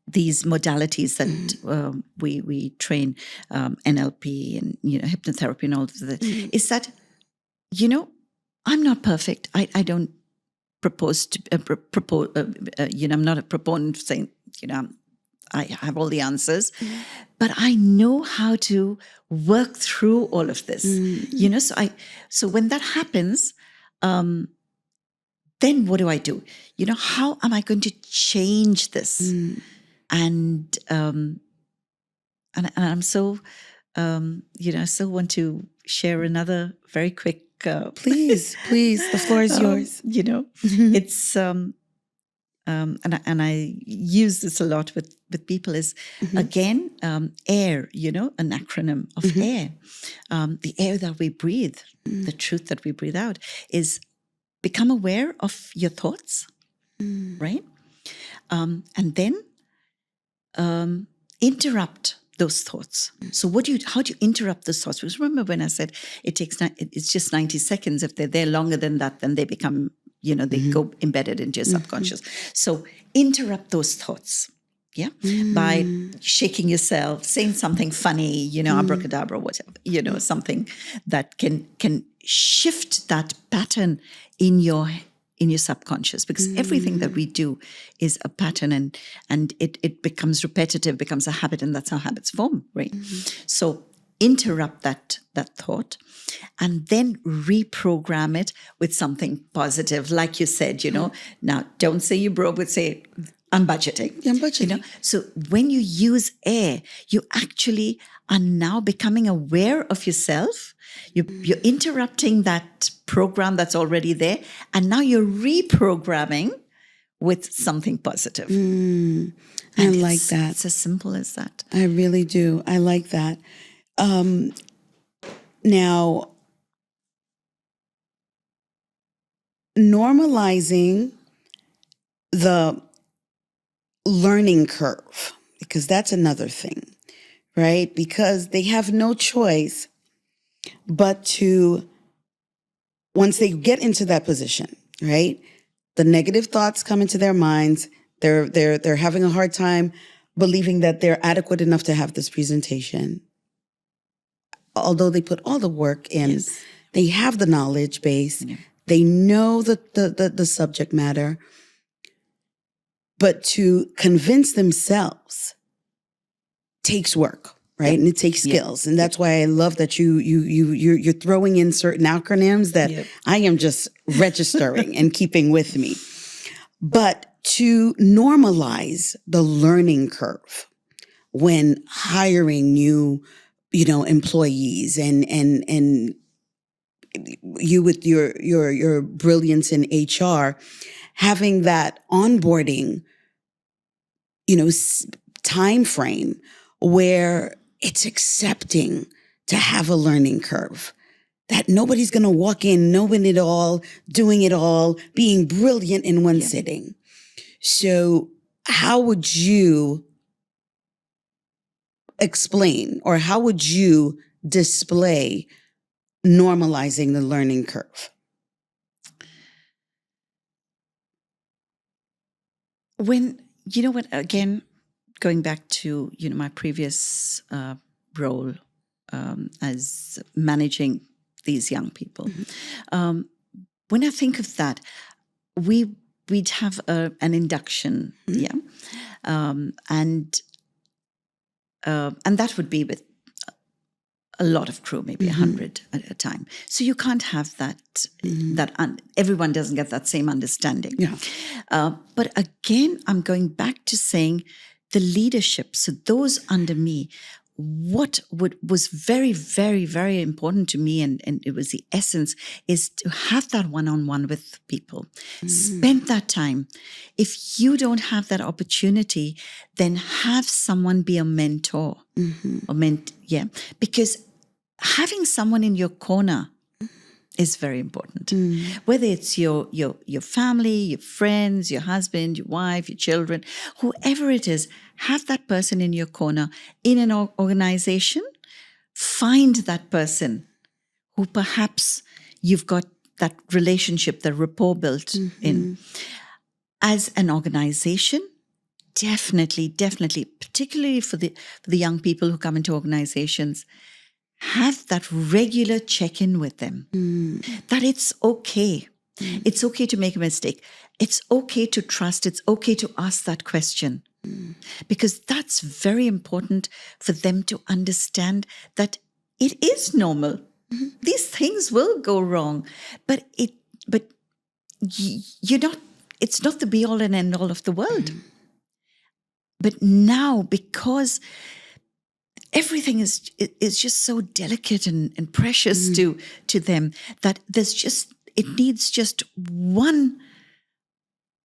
these modalities that we train, NLP and hypnotherapy and all of that, is that I'm not perfect. I don't propose to I'm not a proponent of saying I have all the answers, but I know how to work through all of this. So when that happens, then what do I do? How am I going to change this? And I'm so, I still want to share another very quick. Please, the floor is yours. It's and I use this a lot with people, is again, AIR, an acronym of AIR. The air that we breathe, the truth that we breathe out, is become aware of your thoughts, right? And then interrupt those thoughts. So how do you interrupt those thoughts? Because remember when I said it's just 90 seconds. If they're there longer than that, then they become, they go embedded into your subconscious. So interrupt those thoughts. Yeah. By shaking yourself, saying something funny, abracadabra, whatever, something that can shift that pattern in your subconscious, because everything that we do is a pattern, and it becomes repetitive, becomes a habit, and that's how habits form, right? So interrupt that thought and then reprogram it with something positive. Like you said, now don't say you broke, but say, I'm budgeting. I'm budgeting. So when you use AIR, you actually are now becoming aware of yourself. You're interrupting that program that's already there, and now you're reprogramming with something positive. I like that. It's as simple as that. I really do. I like that. Now, normalizing the learning curve, because that's another thing, right? Because they have no choice but to, once they get into that position, right? The negative thoughts come into their minds. They're having a hard time believing that they're adequate enough to have this presentation. Although they put all the work in, yes. They have the knowledge base. Yeah. They know the subject matter. But to convince themselves takes work, right? Yep. And it takes skills. Yep. And that's why I love that you're throwing in certain acronyms that I am just registering and keeping with me. But to normalize the learning curve when hiring new, employees and you with your brilliance in HR, having that onboarding, time frame where it's accepting to have a learning curve, that nobody's going to walk in knowing it all, doing it all, being brilliant in one sitting. So how would you explain, or how would you display normalizing the learning curve? When, again, going back to, my previous role as managing these young people, when I think of that, we'd have an induction, and that would be with a lot of crew, maybe 100 at a time. So you can't have that. Everyone doesn't get that same understanding. Yeah. But again, I'm going back to saying the leadership. So those under me, what was very, very, very important to me, and it was the essence, is to have that one-on-one with people. Spend that time. If you don't have that opportunity, then have someone be a mentor. Because having someone in your corner is very important. Whether it's your family, your friends, your husband, your wife, your children, whoever it is, have that person in your corner. In an organization, find that person who perhaps you've got that relationship, the rapport built in. As an organization, definitely, particularly for the young people who come into organizations, have that regular check-in with them, that it's okay. It's okay to make a mistake. It's okay to trust. It's okay to ask that question, because that's very important for them to understand that it is normal. These things will go wrong, but it's not the be-all and end-all of the world. But now, because everything is just so delicate and precious to them, that it needs just one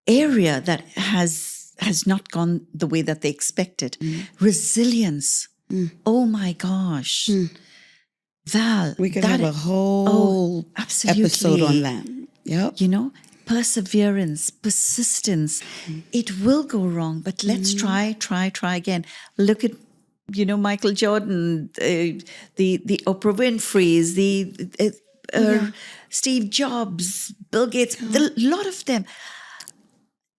area that has not gone the way that they expected. Resilience. Oh my gosh. Val. We could have a whole episode on that. Yep. You know, perseverance, persistence. It will go wrong, but let's try again. Look at, Michael Jordan, the Oprah Winfrey's, Steve Jobs, Bill Gates, a lot of them.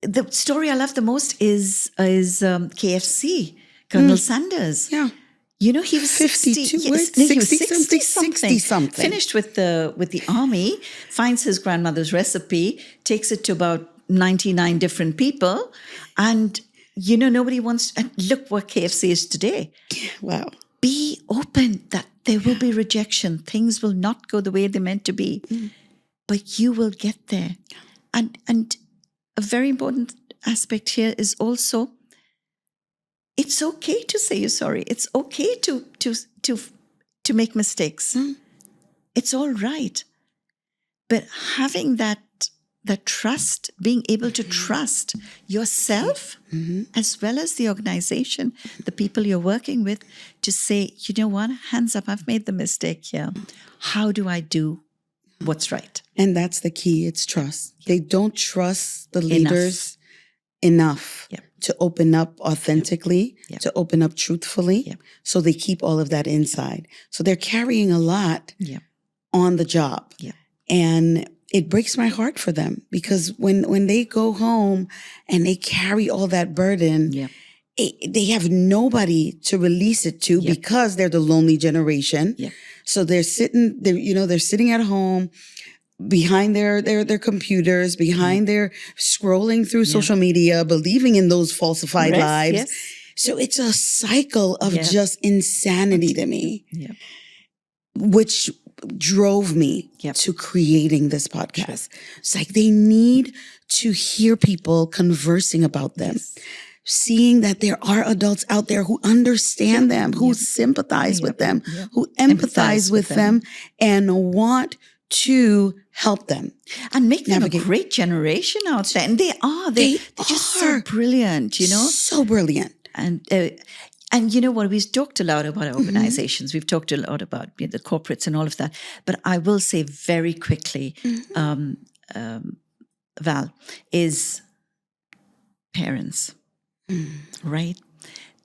The story I love the most is KFC, Colonel Sanders. Yeah. He was 52, 60 something. Finished with the army, finds his grandmother's recipe, takes it to about 99 different people, and nobody wants. And look what KFC is today. Wow. Be open that there will be rejection. Things will not go the way they're meant to be, but you will get there. And a very important aspect here is also, it's okay to say you're sorry. It's okay to make mistakes. It's all right. But having that trust, being able to trust yourself as well as the organization, the people you're working with, to say, you know what, hands up, I've made the mistake here. How do I do what's right? And that's the key. It's trust. They don't trust the leaders enough to open up authentically, to open up truthfully. So they keep all of that inside. So they're carrying a lot on the job. And it breaks my heart for them, because when they go home and they carry all that burden, they have nobody to release it to, because they're the lonely generation. So they're sitting at home behind their computers, behind their scrolling through social media, believing in those falsified lives. So it's a cycle of just insanity to me, which drove me to creating this podcast. It's like they need to hear people conversing about them. Seeing that there are adults out there who understand them, who sympathize with them, who empathize with them, and want to help them and make them a great generation out there. And they are. They're just so brilliant, So brilliant. And you know what? We've talked a lot about organizations. We've talked a lot about the corporates and all of that. But I will say very quickly, Val, is parents, right?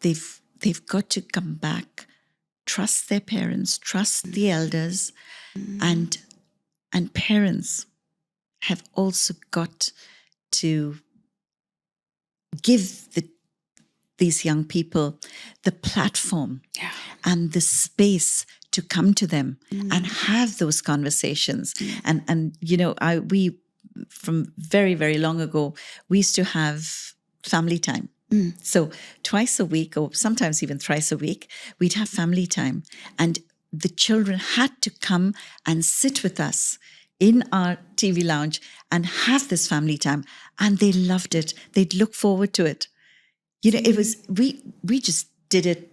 They've got to come back, trust their parents, trust the elders, and parents have also got to give these young people the platform and the space to come to them and have those conversations. And we from very, very long ago, we used to have family time. So twice a week, or sometimes even thrice a week, we'd have family time. And the children had to come and sit with us in our TV lounge and have this family time. And they loved it. They'd look forward to it. It was, we just did it,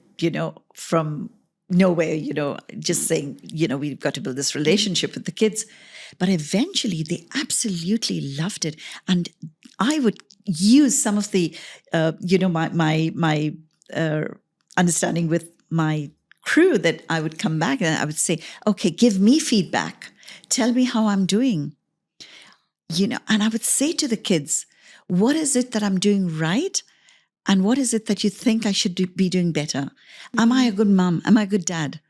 from nowhere, just saying, we've got to build this relationship with the kids. But eventually they absolutely loved it. And I would use some of the, my understanding with my crew, that I would come back and I would say, okay, give me feedback. Tell me how I'm doing. And I would say to the kids, what is it that I'm doing right? And what is it that you think I should be doing better? Am I a good mom? Am I a good dad?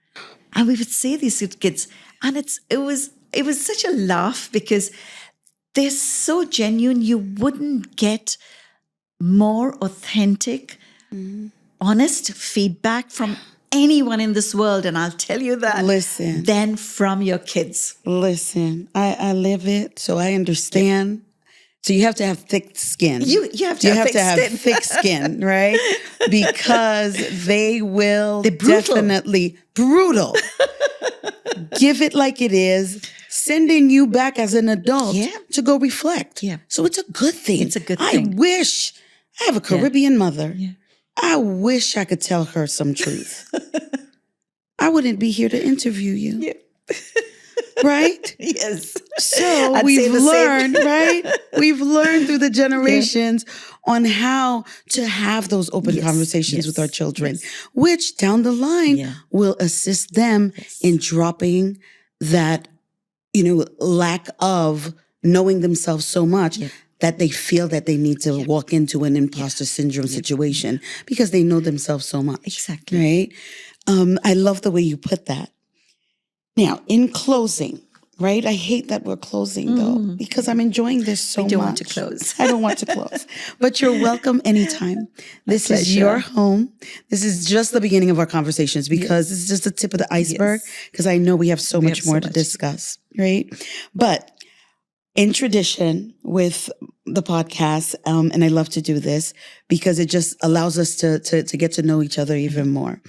And we would say these to kids. And it was such a laugh, because they're so genuine. You wouldn't get more authentic, honest feedback from anyone in this world, and I'll tell you that, than from your kids. Listen, I live it, so I understand. So you have to have thick skin. You have to have thick skin, right? Because they're definitely brutal. Give it like it is, sending you back as an adult to go reflect. So it's a good thing. It's a good thing. I have a Caribbean mother. I wish I could tell her some truth. I wouldn't be here to interview you. right? Yes. So I'd say we've the same. learned, right? We've learned through the generations on how to have those open Yes, conversations with our yes, children, yes. which down the line Yeah. will assist them Yes. in dropping that, lack of knowing themselves so much that they feel that they need to walk into an imposter syndrome situation because they know themselves so much. Exactly. Right? I love the way you put that. Now, in closing, right? I hate that we're closing though, because I'm enjoying this so much. We don't want to close. I don't want to close, but you're welcome anytime. This is your home. This is just the beginning of our conversations because this is just the tip of the iceberg because I know we have so much more to discuss, right? But in tradition with the podcast, and I love to do this because it just allows us to get to know each other even more.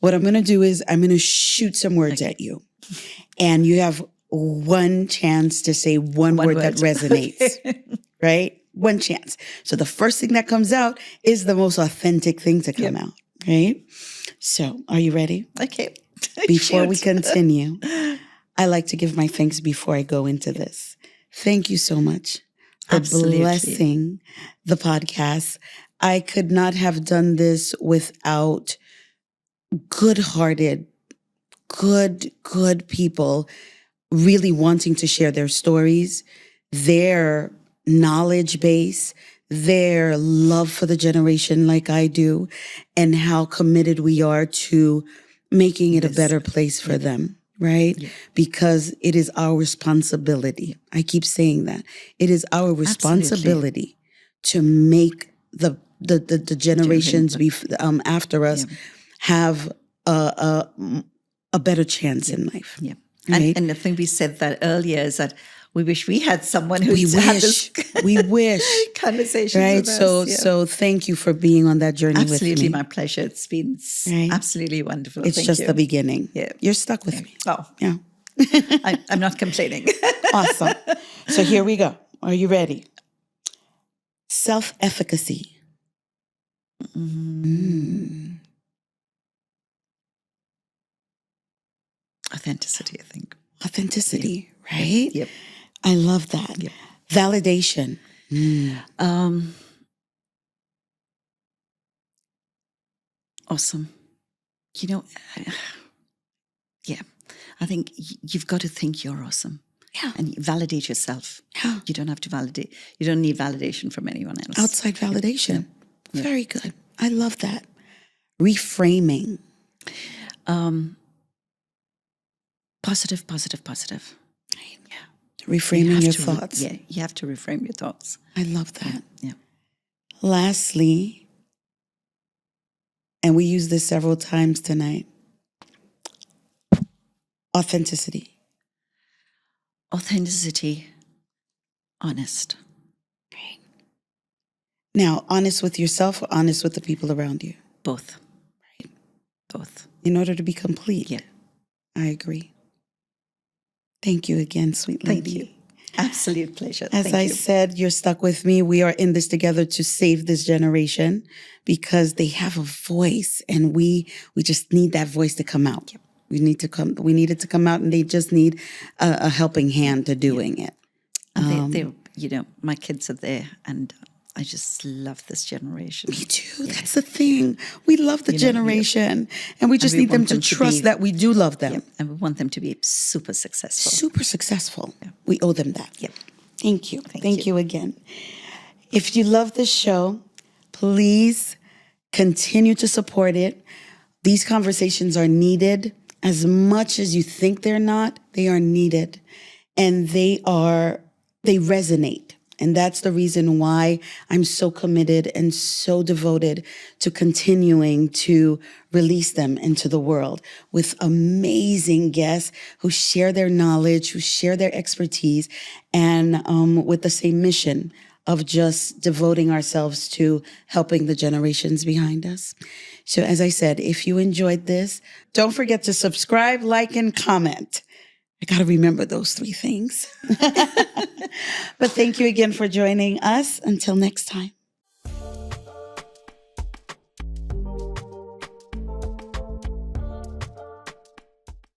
What I'm going to do is I'm going to shoot some words at you. And you have one chance to say one word that resonates, right? One chance. So the first thing that comes out is the most authentic thing to come out, right? So are you ready? Okay. Before we continue, I like to give my thanks before I go into this. Thank you so much for blessing the podcast. I could not have done this without good-hearted, good people really wanting to share their stories, their knowledge base, their love for the generation like I do, and how committed we are to making it a better place for them, right? Yeah. Because it is our responsibility. I keep saying that. It is our responsibility to make the generations after us have a better chance in life. Yeah. Right? And I think we said that earlier is that we wish we had someone who had this conversation right? with us. So thank you for being on that journey with me. Absolutely, my pleasure. It's been absolutely wonderful. It's just the beginning. Yeah. You're stuck with me. Oh. Yeah. I'm not complaining. Awesome. So here we go. Are you ready? Self-efficacy. Authenticity, I think. Authenticity, right? Yep. I love that. Yep. Validation. Awesome. I think you've got to think you're awesome. Yeah. And validate yourself. Yeah. You don't have to validate. You don't need validation from anyone else. Outside validation. Yeah. Very good. I love that. Reframing. Positive. Right. Yeah. Reframing your thoughts. You have to reframe your thoughts. I love that. Yeah. Lastly, and we use this several times tonight, authenticity. Authenticity, honest. Right. Now, honest with yourself or honest with the people around you? Both. Right. Both. In order to be complete. Yeah. I agree. Thank you again, sweet lady. Thank you. Absolute pleasure. As I said, you're stuck with me. We are in this together to save this generation because they have a voice and we just need that voice to come out. Yep. We need it to come out and they just need a helping hand to doing it. And they my kids are there and I just love this generation. Me too. Yeah. That's the thing. We love the generation and we just need them to trust that we do love them. Yeah. And we want them to be super successful. Super successful. Yeah. We owe them that. Yep. Thank you. Thank you again. If you love this show, please continue to support it. These conversations are needed. As much as you think they're not, they are needed. And they resonate. And that's the reason why I'm so committed and so devoted to continuing to release them into the world with amazing guests who share their knowledge, who share their expertise, and with the same mission of just devoting ourselves to helping the generations behind us. So as I said, if you enjoyed this, don't forget to subscribe, like, and comment. I got to remember those 3 things. But thank you again for joining us. Until next time.